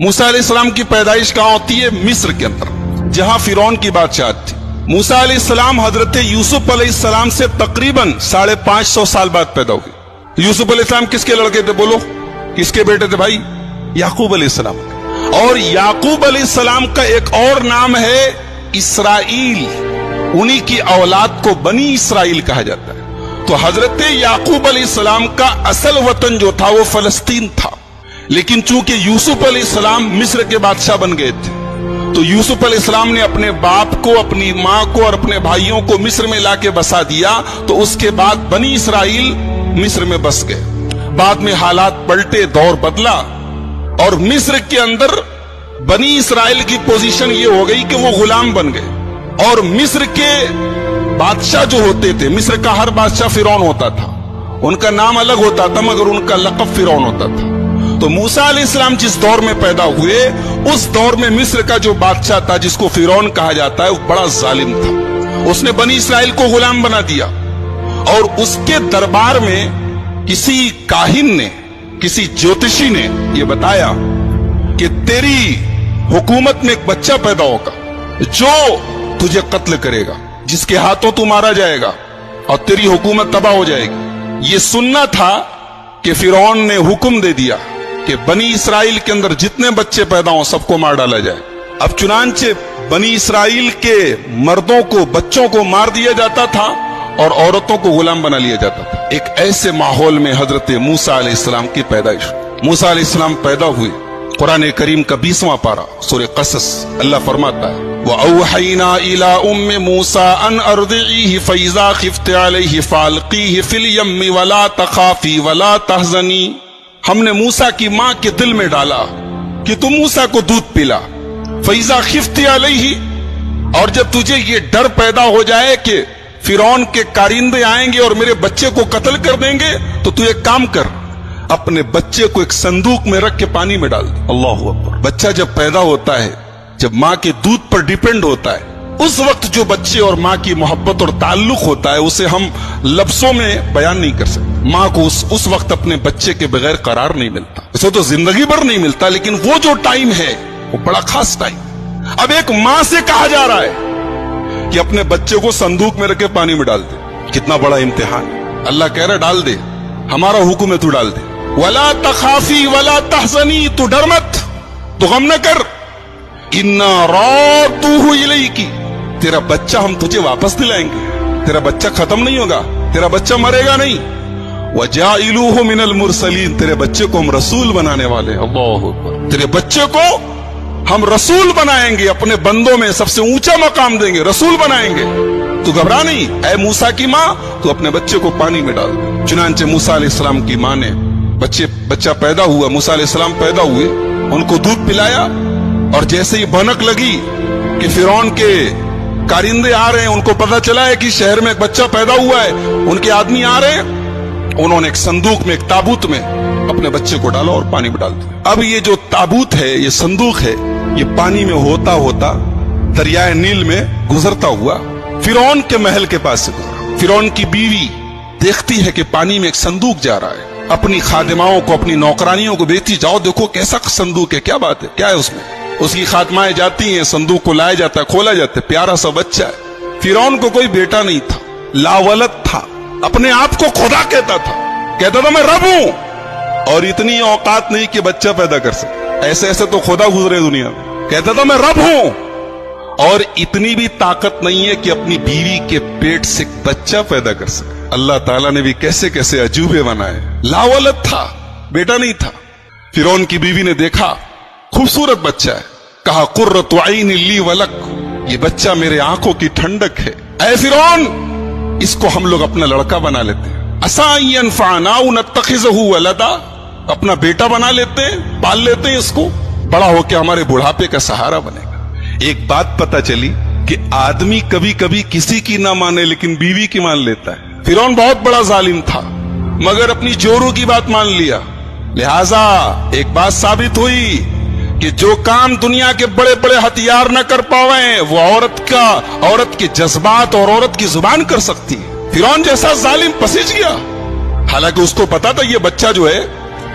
موسیٰ علیہ السلام کی پیدائش کہاں ہوتی ہے؟ مصر کے اندر، جہاں فرعون کی بادشاہت تھی۔ موسیٰ علیہ السلام حضرت یوسف علیہ السلام سے تقریباً 550 سال بعد پیدا ہوئے۔ یوسف علیہ السلام کس کے لڑکے تھے؟ بولو، کس کے بیٹے تھے بھائی؟ یعقوب علیہ السلام۔ اور یعقوب علیہ السلام کا ایک اور نام ہے اسرائیل، انہی کی اولاد کو بنی اسرائیل کہا جاتا ہے۔ تو حضرت یعقوب علیہ السلام کا اصل وطن جو تھا وہ فلسطین تھا، لیکن چونکہ یوسف علیہ السلام مصر کے بادشاہ بن گئے تھے تو یوسف علیہ السلام نے اپنے باپ کو، اپنی ماں کو اور اپنے بھائیوں کو مصر میں لا کے بسا دیا، تو اس کے بعد بنی اسرائیل مصر میں بس گئے۔ بعد میں حالات پلٹے، دور بدلا، اور مصر کے اندر بنی اسرائیل کی پوزیشن یہ ہو گئی کہ وہ غلام بن گئے، اور مصر کے بادشاہ جو ہوتے تھے، مصر کا ہر بادشاہ فرعون ہوتا تھا، ان کا نام الگ ہوتا تھا مگر ان کا لقب فرعون ہوتا تھا۔ تو موسیٰ علیہ السلام جس دور میں پیدا ہوئے، اس دور میں مصر کا جو بادشاہ تھا جس کو فرعون کہا جاتا ہے، وہ بڑا ظالم تھا۔ اس نے بنی اسرائیل کو غلام بنا دیا، اور اس کے دربار میں کسی کاہن نے، کسی جوتشی نے یہ بتایا کہ تیری حکومت میں ایک بچہ پیدا ہوگا جو تجھے قتل کرے گا، جس کے ہاتھوں تو مارا جائے گا اور تیری حکومت تباہ ہو جائے گی۔ یہ سننا تھا کہ فرعون نے حکم دے دیا کہ بنی اسرائیل کے اندر جتنے بچے پیدا ہوں سب کو مار ڈالا جائے۔ اب چنانچہ بنی اسرائیل کے مردوں کو، بچوں کو مار دیا جاتا تھا اور عورتوں کو غلام بنا لیا جاتا تھا۔ ایک ایسے ماحول میں حضرت موسیٰ علیہ السلام کی پیدائش۔ موسیٰ علیہ السلام پیدا ہوئے۔ قرآن کریم کا 20واں پارہ سورہ قصص، اللہ فرماتا ہے وَأَوْحَيْنَا إِلَىٰ أُمِّ مُوسَىٰ أَنْ أَرْضِعِيهِ فَإِذَا خِفْتِ عَلَيْهِ فَأَلْقِيهِ فِي الْيَمِّ وَلَا تَخَافِي وَلَا تَحْزَنِي۔ ہم نے موسیٰ کی ماں کے دل میں ڈالا کہ تم موسیٰ کو دودھ پلا۔ فَإِذَا خِفْتِ عَلَيْهِ، اور جب تجھے یہ ڈر پیدا ہو جائے کہ فرعون کے کارندے آئیں گے اور میرے بچے کو قتل کر دیں گے، تو تو ایک کام کر، اپنے بچے کو ایک صندوق میں رکھ کے پانی میں ڈال دے۔ اللہ اکبر۔ بچہ جب پیدا ہوتا ہے، جب ماں کے دودھ پر ڈیپینڈ ہوتا ہے، اس وقت جو بچے اور ماں کی محبت اور تعلق ہوتا ہے اسے ہم لفظوں میں بیان نہیں کر سکتے۔ ماں کو اس وقت اپنے بچے کے بغیر قرار نہیں ملتا، اسے تو زندگی بھر نہیں ملتا، لیکن وہ جو ٹائم ہے وہ بڑا خاص ٹائم۔ اب ایک ماں سے کہا جا رہا ہے کہ اپنے بچے کو صندوق میں رکھ کے پانی میں ڈال دے، کتنا بڑا امتحان۔ اللہ کہہ رہا ڈال دے، ہمارا حکم ہے تو ڈال دے۔ وَلَا تَخَافِي وَلَا تَحْزَنِي، تو ڈر مت، تو غم نہ کر۔ اِنَّا رَادُّوهُ إِلَيْكِ، تیرا بچہ ہم تجھے واپس دلائیں گے، تیرا بچہ ختم نہیں ہوگا، تیرا بچہ مرے گا نہیں۔ وَجَاعِلُوهُ مِنَ الْمُرْسَلِينَ، تیرے بچے کو ہم رسول بنانے والے۔ اللہ اکبر۔ تیرے بچے کو ہم رسول بنائیں گے، اپنے بندوں میں سب سے اونچا مقام دیں گے، رسول بنائیں گے۔ تو گھبرا نہیں اے موسیٰ کی ماں، تو اپنے بچے کو پانی میں ڈال دے۔ چنانچہ موسیٰ علیہ السلام کی ماں نے بچہ پیدا ہوا، موسیٰ علیہ السلام پیدا ہوئے، ان کو دودھ پلایا، اور جیسے ہی بھنک لگی کہ فرعون کے کارندے آ رہے ہیں، ان کو پتا چلا ہے کہ شہر میں ایک بچہ پیدا ہوا ہے، ان کے آدمی آ رہے ہیں، انہوں نے ایک صندوق میں، ایک تابوت میں اپنے بچے کو ڈالا اور پانی میں ڈال دیا۔ اب یہ جو تابوت ہے، یہ صندوق ہے، یہ پانی میں ہوتا ہوتا دریائے نیل میں گزرتا ہوا فرعون کے محل کے پاس سے گزرا۔ فرعون کی بیوی دیکھتی ہے کہ پانی میں ایک صندوق جا رہا ہے، اپنی خادماؤں کو، اپنی نوکرانیوں کو بھیجتی، جاؤ دیکھو کیسا صندوق ہے، کیا بات ہے، کیا ہے اس میں۔ اس کی خادمائیں جاتی ہیں، صندوق کو لایا جاتا ہے، کھولا جاتا ہے، پیارا سا بچہ ہے۔ فرعون کو کوئی بیٹا نہیں تھا، لاولد تھا، اپنے آپ کو خدا کہتا تھا، کہتا تھا میں رب ہوں، اور اتنی اوقات نہیں کہ بچہ پیدا کر سکے، ایسے ایسے تو خدا گزرے دنیا میں، کہتا تھا میں رب ہوں، اور اتنی بھی طاقت نہیں ہے کہ اپنی بیوی کے پیٹ سے بچہ پیدا کر سکے۔ اللہ تعالیٰ نے بھی کیسے کیسے عجوبے بنائے۔ لاولد تھا، بیٹا نہیں تھا۔ فرعون کی بیوی نے دیکھا خوبصورت بچہ ہے، کہا قرۃ عین لی ولک، یہ بچہ میرے آنکھوں کی ٹھنڈک ہے، اے فرعون اس کو ہم لوگ اپنا لڑکا بنا لیتے ہیں، عسیٰ ان ینفعنا او نتخذہ ولدا، اپنا بیٹا بنا لیتے ہیں، پال لیتے ہیں اس کو، بڑا ہو کے ہمارے بڑھاپے کا سہارا بنے گا۔ ایک بات پتا چلی کہ آدمی کبھی کبھی کسی کی نہ مانے لیکن بیوی کی مان لیتا ہے۔ فرعون بہت بڑا ظالم تھا مگر اپنی جورو کی بات مان لیا، لہذا ایک بات ثابت ہوئی کہ جو کام دنیا کے بڑے بڑے ہتھیار نہ کر پاویں وہ عورت کے جذبات اور عورت کی زبان کر سکتی ہے۔ فرعون جیسا ظالم پسیج گیا، حالانکہ اس کو پتا تھا یہ بچہ جو ہے